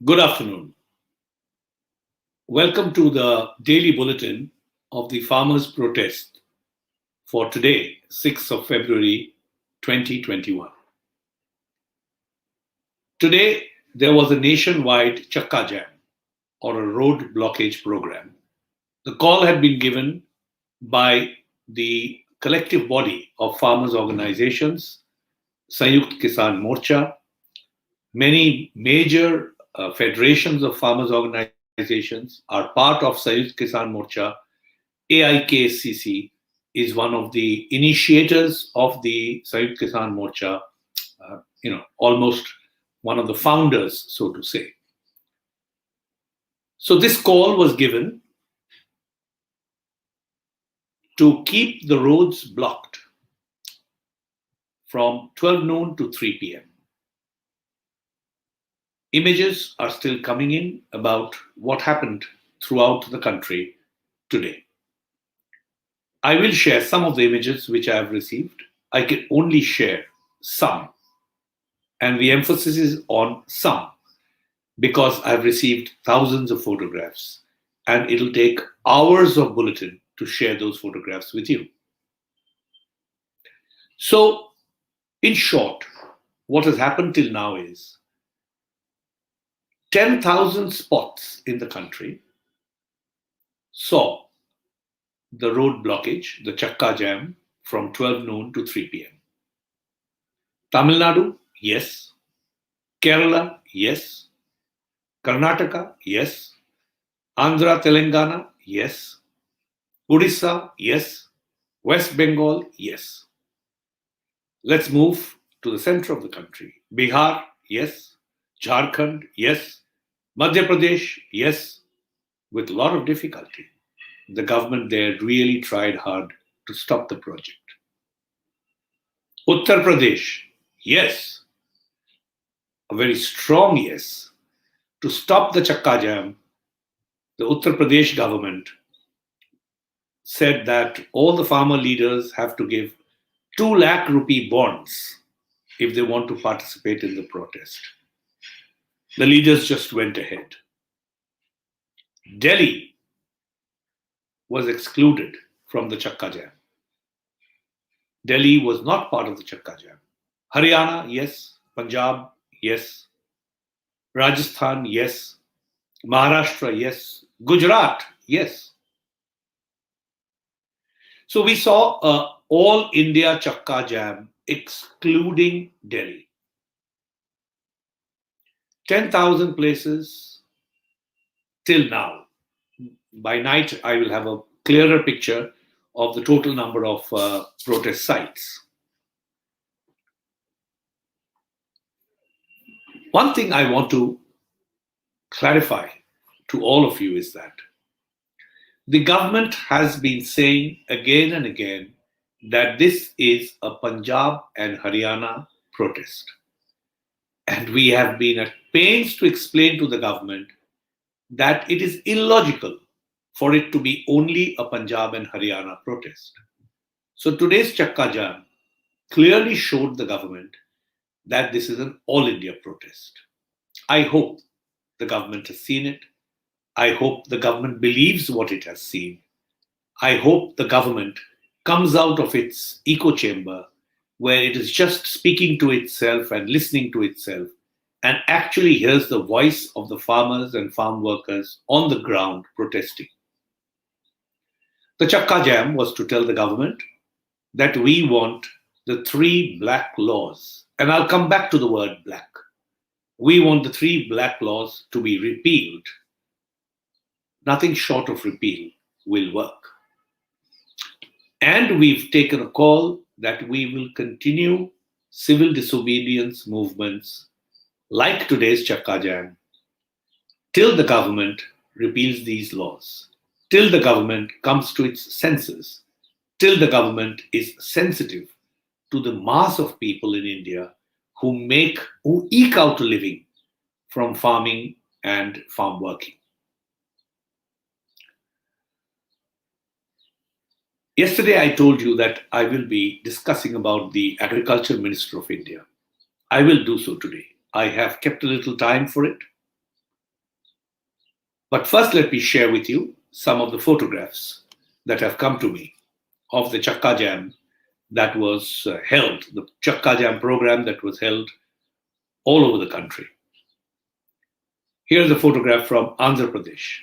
Good afternoon. Welcome to the daily bulletin of the farmers' protest for today, 6th of February 2021. Today, there was a nationwide CHAKKA jam or a road blockage program. The call had been given by the collective body of farmers' organizations, Sanyukt Kisan Morcha, many major federations of farmers' organizations are part of Sanyukt Kisan Morcha. AIKCC is one of the initiators of the Sanyukt Kisan Morcha, almost one of the founders, so to say. So this call was given to keep the roads blocked from 12 noon to 3 p.m. Images are still coming in about what happened throughout the country today. I will share some of the images which I have received. I can only share some, and the emphasis is on some because I've received thousands of photographs and it'll take hours of bulletin to share those photographs with you. So, in short, what has happened till now is 10,000 spots in the country saw the road blockage, the CHAKKA jam, from 12 noon to 3 p.m. Tamil Nadu, yes. Kerala, yes. Karnataka, yes. Andhra, Telangana, yes. Odisha, yes. West Bengal, yes. Let's move to the center of the country. Bihar, yes. Jharkhand, yes. Madhya Pradesh, yes. With a lot of difficulty. The government there really tried hard to stop the project. Uttar Pradesh, yes. A very strong yes. To stop the CHAKKA jam, the Uttar Pradesh government said that all the farmer leaders have to give 2 lakh rupee bonds if they want to participate in the protest. The leaders just went ahead. Delhi was excluded from the CHAKKA jam. Delhi was not part of the CHAKKA jam. Haryana, yes. Punjab, yes. Rajasthan, yes. Maharashtra, yes. Gujarat, yes. So we saw an all India CHAKKA jam excluding Delhi. 10,000 places till now. By night, I will have a clearer picture of the total number of protest sites. One thing I want to clarify to all of you is that the government has been saying again and again that this is a Punjab and Haryana protest. And we have been at pains to explain to the government that it is illogical for it to be only a Punjab and Haryana protest. So today's CHAKKA jam clearly showed the government that this is an all India protest. I hope the government has seen it. I hope the government believes what it has seen. I hope the government comes out of its echo chamber where it is just speaking to itself and listening to itself and actually hears the voice of the farmers and farm workers on the ground protesting. The CHAKKA jam was to tell the government that we want the 3 black laws, and I'll come back to the word black. We want the 3 black laws to be repealed. Nothing short of repeal will work. And we've taken a call that we will continue civil disobedience movements like today's CHAKKA jam till the government repeals these laws, till the government comes to its senses, till the government is sensitive to the mass of people in India who eke out a living from farming and farm working. Yesterday, I told you that I will be discussing about the Agriculture Minister of India. I will do so today. I have kept a little time for it. But first, let me share with you some of the photographs that have come to me of the CHAKKA Jam that was held, the CHAKKA Jam program that was held all over the country. Here's a photograph from Andhra Pradesh.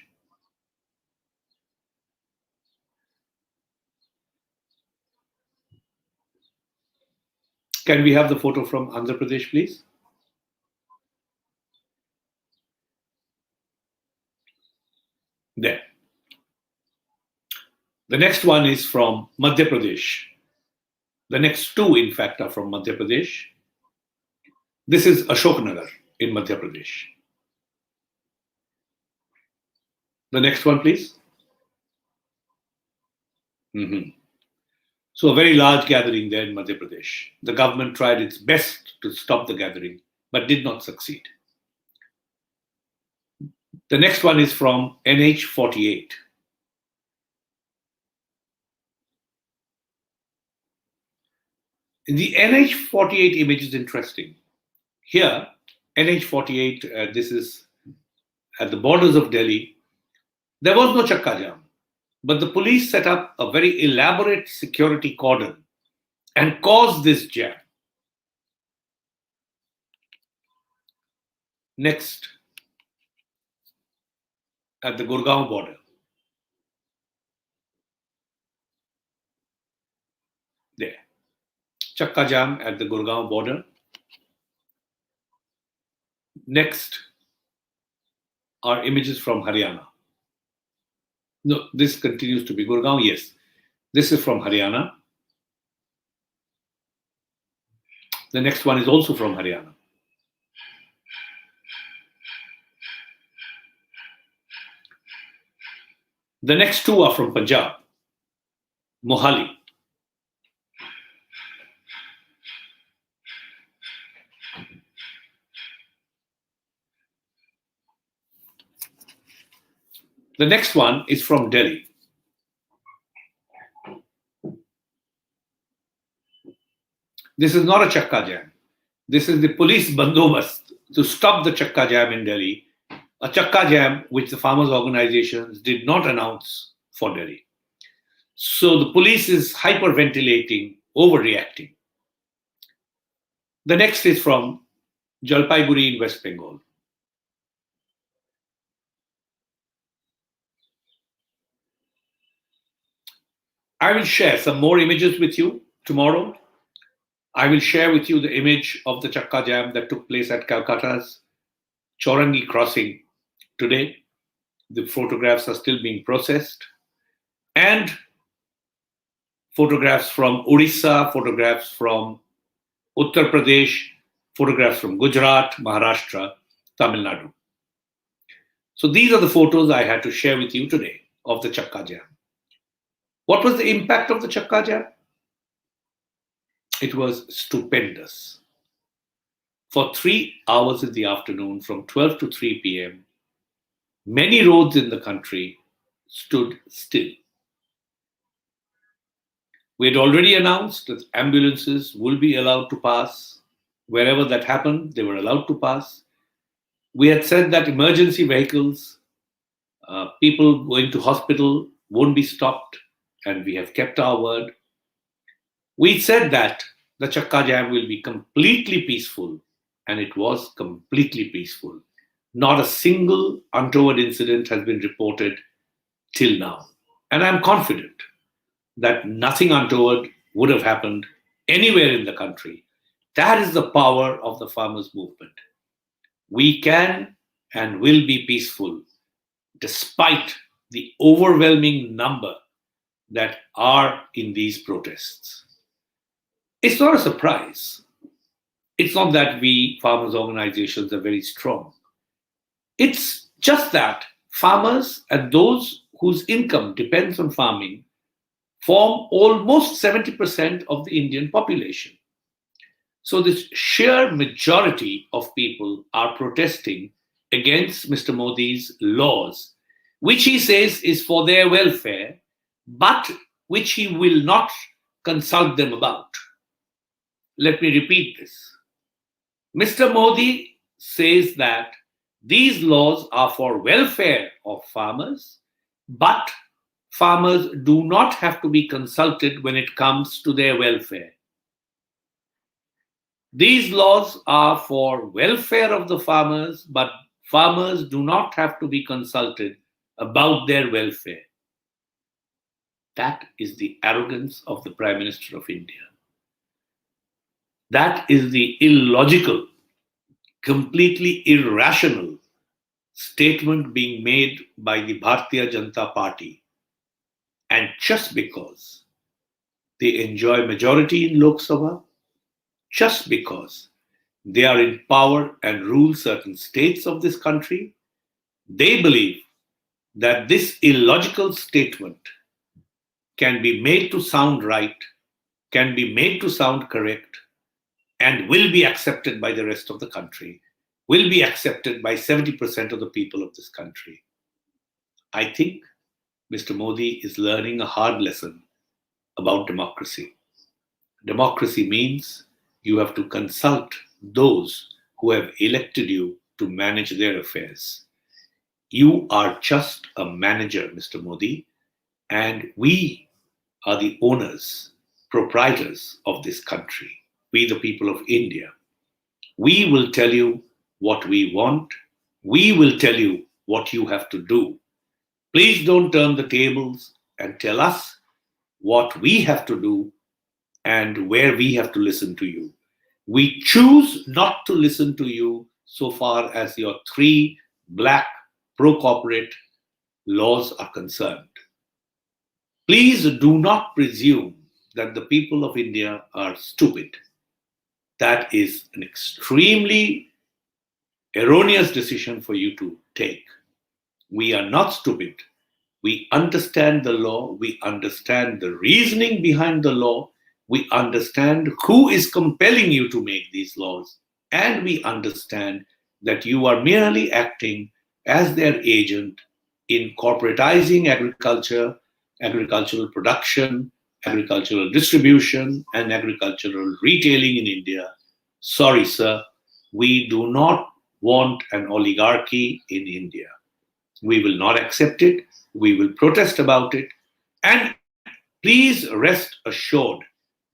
Can we have the photo from Andhra Pradesh, please? There. The next one is from Madhya Pradesh. The next two, in fact, are from Madhya Pradesh. This is Ashoknagar in Madhya Pradesh. The next one, please. So a very large gathering there in Madhya Pradesh. The government tried its best to stop the gathering, but did not succeed. The next one is from NH 48. The NH 48 image is interesting. Here, NH 48, this is at the borders of Delhi. There was no CHAKKA Jam, but the police set up a very elaborate security cordon and caused this jam. Next, at the Gurgaon border. There. CHAKKA Jam at the Gurgaon border. Next are images from Haryana. No, this continues to be Gurgaon. Yes, this is from Haryana. The next one is also from Haryana. The next two are from Punjab, Mohali. The next one is from Delhi. This is not a CHAKKA Jam. This is the police bandobast to stop the CHAKKA Jam in Delhi. A CHAKKA Jam which the farmers' organizations did not announce for Delhi. So the police is hyperventilating, overreacting. The next is from Jalpaiguri in West Bengal. I will share some more images with you tomorrow. I will share with you the image of the CHAKKA Jam that took place at Calcutta's Chaurangi crossing today. The photographs are still being processed. And photographs from Odisha, photographs from Uttar Pradesh, photographs from Gujarat, Maharashtra, Tamil Nadu. So these are the photos I had to share with you today of the CHAKKA Jam. What was the impact of the CHAKKA Jam? It was stupendous. For 3 hours in the afternoon, from 12 to 3 p.m., many roads in the country stood still. We had already announced that ambulances will be allowed to pass. Wherever that happened, they were allowed to pass. We had said that emergency vehicles, people going to hospital won't be stopped, and we have kept our word. We said that the CHAKKA Jam will be completely peaceful, and it was completely peaceful. Not a single untoward incident has been reported till now. And I'm confident that nothing untoward would have happened anywhere in the country. That is the power of the farmers' movement. We can and will be peaceful despite the overwhelming number that are in these protests. It's not a surprise. It's not that we farmers' organizations are very strong. It's just that farmers and those whose income depends on farming form almost 70% of the Indian population. So this sheer majority of people are protesting against Mr. Modi's laws, which he says is for their welfare, but which he will not consult them about. Let me repeat this. Mr. Modi says that These laws are for welfare of farmers, but farmers do not have to be consulted when it comes to their welfare. These laws are for welfare of the farmers, but farmers do not have to be consulted about their welfare. That is the arrogance of the Prime Minister of India. That is the illogical, completely irrational statement being made by the Bharatiya Janata Party. And just because they enjoy majority in Lok Sabha, just because they are in power and rule certain states of this country, they believe that this illogical statement can be made to sound right, can be made to sound correct, and will be accepted by the rest of the country, will be accepted by 70% of the people of this country. I think Mr. Modi is learning a hard lesson about democracy. Democracy means you have to consult those who have elected you to manage their affairs. You are just a manager, Mr. Modi, and we are the owners, proprietors of this country, we the people of India. We will tell you what we want. We will tell you what you have to do. Please don't turn the tables and tell us what we have to do and where we have to listen to you. We choose not to listen to you so far as your three black pro-corporate laws are concerned. Please do not presume that the people of India are stupid. That is an extremely erroneous decision for you to take. We are not stupid. We understand the law. We understand the reasoning behind the law. We understand who is compelling you to make these laws. And we understand that you are merely acting as their agent in corporatizing agriculture, agricultural production, agricultural distribution, and agricultural retailing in India. Sorry, sir, we do not want an oligarchy in India. We will not accept it. We will protest about it. And please rest assured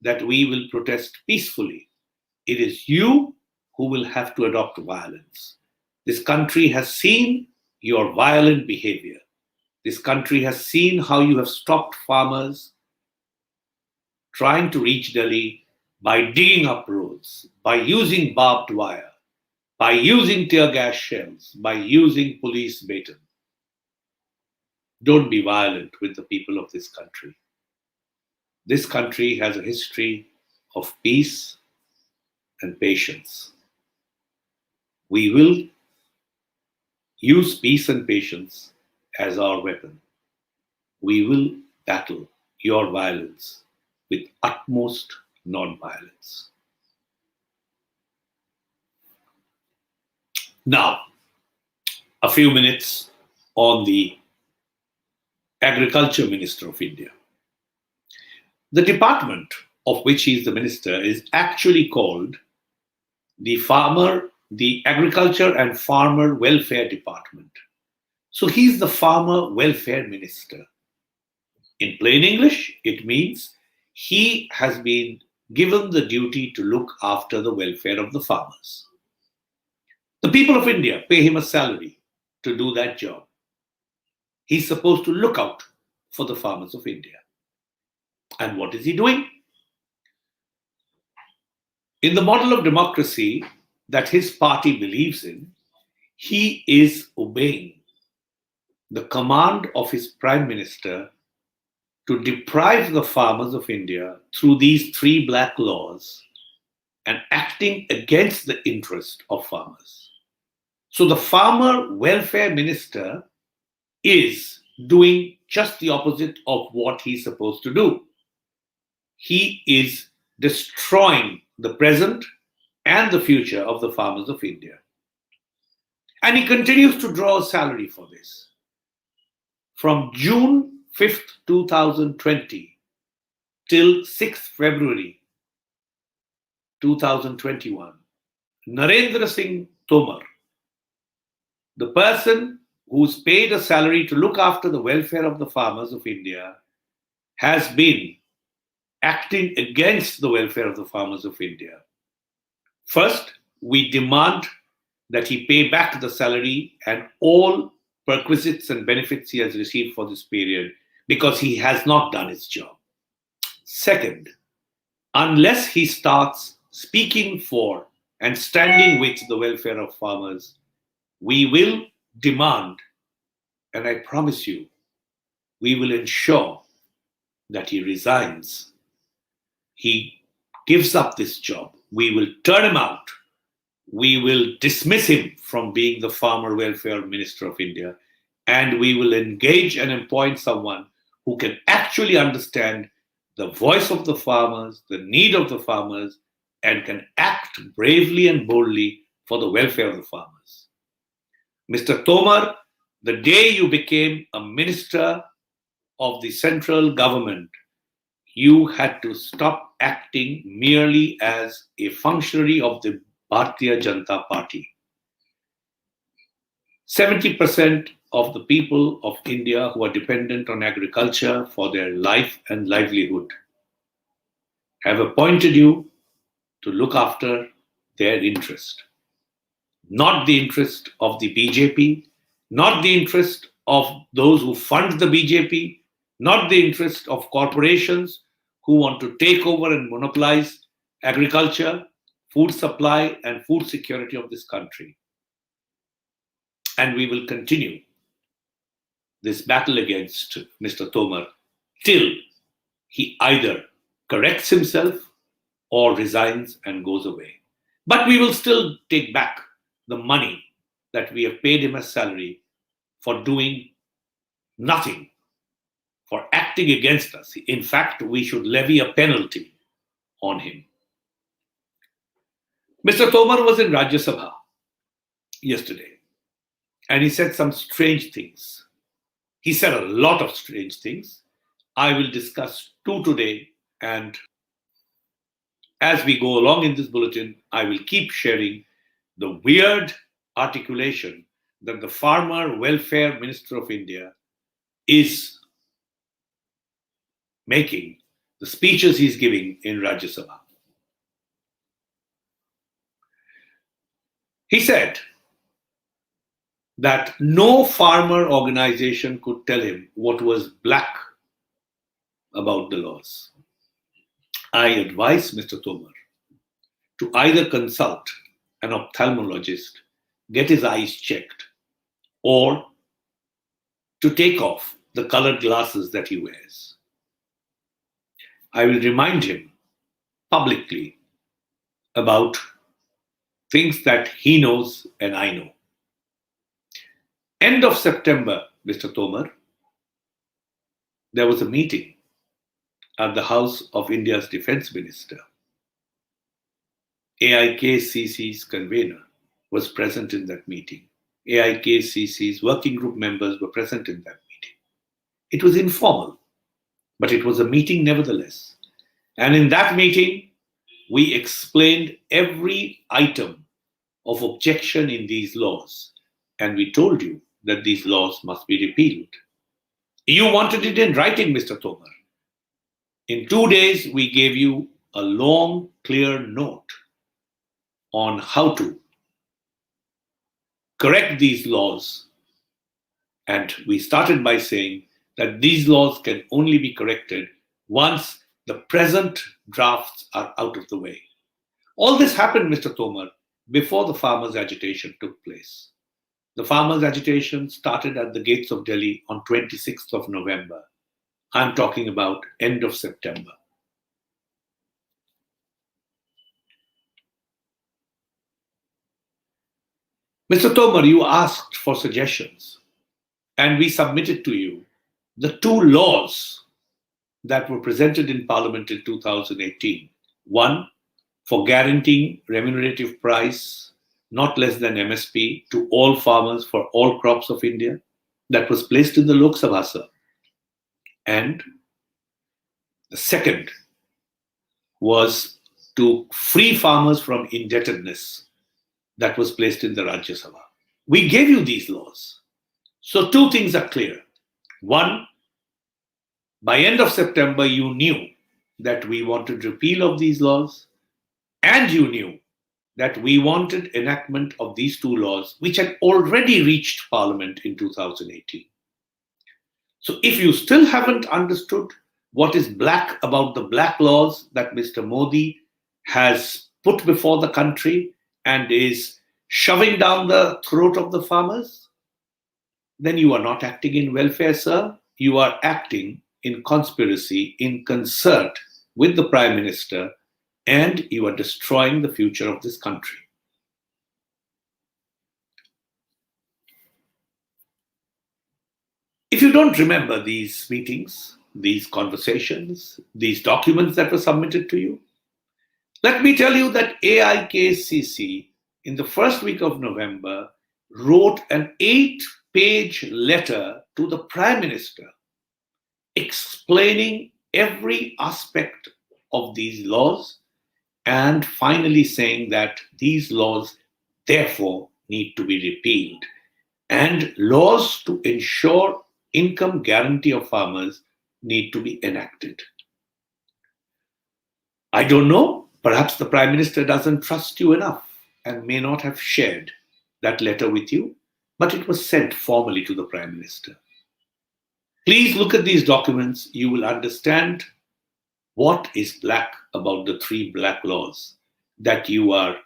that we will protest peacefully. It is you who will have to adopt violence. This country has seen your violent behavior. This country has seen how you have stopped farmers trying to reach Delhi by digging up roads, by using barbed wire, by using tear gas shells, by using police baton. Don't be violent with the people of this country. This country has a history of peace and patience. We will use peace and patience as our weapon. We will battle your violence with utmost non-violence. Now, a few minutes on the Agriculture Minister of India. The department of which he is the minister is actually called the Agriculture and Farmer Welfare Department. So he's the Farmer Welfare Minister. In plain English, it means he has been given the duty to look after the welfare of the farmers. The people of India pay him a salary to do that job. He's supposed to look out for the farmers of India. And what is he doing? In the model of democracy that his party believes in, he is obeying the command of his prime minister to deprive the farmers of India through these three black laws and acting against the interest of farmers. So the farmer welfare minister is doing just the opposite of what he's supposed to do. He is destroying the present and the future of the farmers of India. And he continues to draw a salary for this. From June 5th, 2020 till 6th February 2021, Narendra Singh Tomar, The person who's paid a salary to look after the welfare of the farmers of India has been acting against the welfare of the farmers of India. First, we demand that he pay back the salary and all perquisites and benefits he has received for this period because he has not done his job. Second, unless he starts speaking for and standing with the welfare of farmers, we will demand, and I promise you, we will ensure that he resigns. He gives up this job. We will turn him out. We will dismiss him from being the Farmer Welfare Minister of India, and we will engage and appoint someone who can actually understand the voice of the farmers, the need of the farmers, and can act bravely and boldly for the welfare of the farmers. Mr. Tomar, the day you became a minister of the central government, you had to stop acting merely as a functionary of the Bharatiya Janata Party. 70% of the people of India who are dependent on agriculture for their life and livelihood have appointed you to look after their interest. Not the interest of the BJP, not the interest of those who fund the BJP, not the interest of corporations who want to take over and monopolize agriculture, food supply, and food security of this country. And we will continue this battle against Mr. Tomar till he either corrects himself or resigns and goes away. But we will still take back the money that we have paid him as salary for doing nothing, for acting against us. In fact, we should levy a penalty on him. Mr. Tomar was in Rajya Sabha yesterday, and he said some strange things. He said a lot of strange things. I will discuss two today, and as we go along in this bulletin, I will keep sharing the weird articulation that the Farmer Welfare Minister of India is making, the speeches he's giving in Rajya Sabha. He said that no farmer organization could tell him what was black about the laws. I advise Mr. Tomar to either consult an ophthalmologist, get his eyes checked, or to take off the colored glasses that he wears. I will remind him publicly about things that he knows and I know. End of September, Mr. Tomar, there was a meeting at the house of India's Defense Minister. AIKCC's convener was present in that meeting. AIKCC's working group members were present in that meeting. It was informal, but it was a meeting nevertheless. And in that meeting, we explained every item of objection in these laws, and we told you that these laws must be repealed. You wanted it in writing, Mr. Tomar. In 2 days, we gave you a long, clear note on how to correct these laws. And we started by saying that these laws can only be corrected once the present drafts are out of the way. All this happened, Mr. Tomar, before the farmers' agitation took place. The farmers' agitation started at the gates of Delhi on 26th of November. I'm talking about end of September. Mr. Tomar, you asked for suggestions, and we submitted to you the two laws that were presented in Parliament in 2018. One, for guaranteeing remunerative price not less than MSP to all farmers for all crops of India, that was placed in the Lok Sabha, sir. And the second was to free farmers from indebtedness, that was placed in the Rajya Sabha. We gave you these laws. So two things are clear. One, by end of September, you knew that we wanted repeal of these laws, and you knew that we wanted enactment of these two laws, which had already reached Parliament in 2018. So if you still haven't understood what is black about the black laws that Mr. Modi has put before the country and is shoving down the throat of the farmers, then you are not acting in welfare, sir. You are acting in conspiracy, in concert with the Prime Minister, and you are destroying the future of this country. If you don't remember these meetings, these conversations, these documents that were submitted to you, let me tell you that AIKCC, in the first week of November, wrote an 8-page letter to the Prime Minister explaining every aspect of these laws and finally saying that these laws therefore need to be repealed, and laws to ensure income guarantee of farmers need to be enacted. I don't know, perhaps the Prime Minister doesn't trust you enough and may not have shared that letter with you, but it was sent formally to the Prime Minister. Please look at these documents. You will understand what is black about the 3 black laws that you are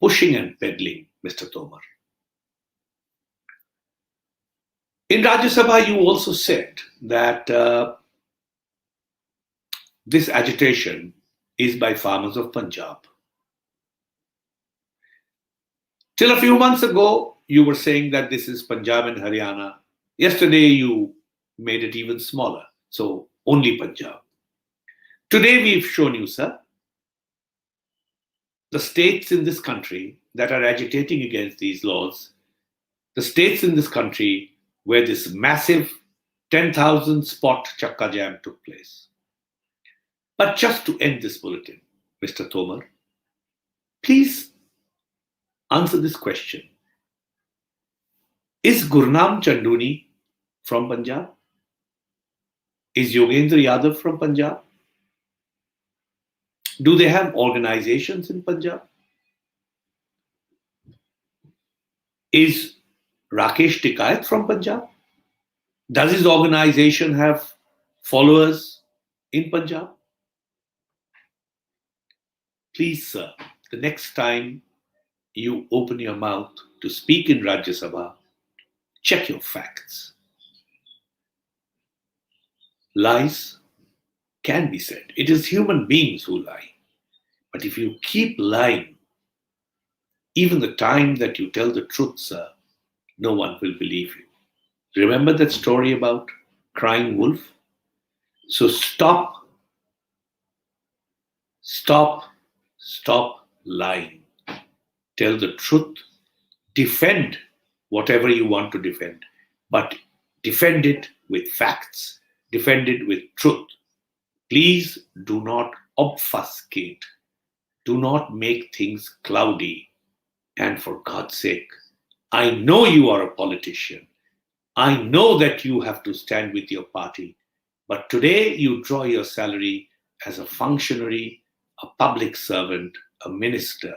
pushing and peddling, Mr. Tomar. In Rajya Sabha, you also said that this agitation is by farmers of Punjab. Till a few months ago, you were saying that this is Punjab and Haryana. Yesterday, you made it even smaller, so only Punjab. Today, we've shown you, sir, the states in this country that are agitating against these laws, the states in this country where this massive 10,000 spot CHAKKA jam took place. But just to end this bulletin, Mr. Tomar, please answer this question. Is Gurnam Chanduni from Punjab? Is Yogendra Yadav from Punjab? Do they have organizations in Punjab? Is Rakesh Tikayat from Punjab? Does his organization have followers in Punjab? Please, sir, the next time you open your mouth to speak in Rajya Sabha, check your facts. Lies can be said. It is human beings who lie. But if you keep lying, even the time that you tell the truth, sir, no one will believe you. Remember that story about crying wolf? So stop lying. Tell the truth. Defend whatever you want to defend, but defend it with facts. Defend it with truth. Please do not obfuscate. Do not make things cloudy. And for God's sake, I know you are a politician. I know that you have to stand with your party. But today you draw your salary as a functionary, a public servant, a minister.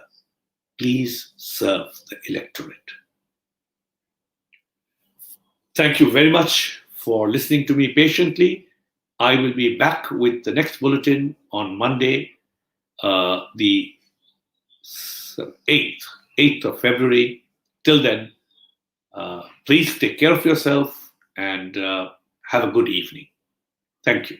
Please serve the electorate. Thank you very much for listening to me patiently. I will be back with the next bulletin on Monday, the 8th of February. Till then, please take care of yourself and have a good evening. Thank you.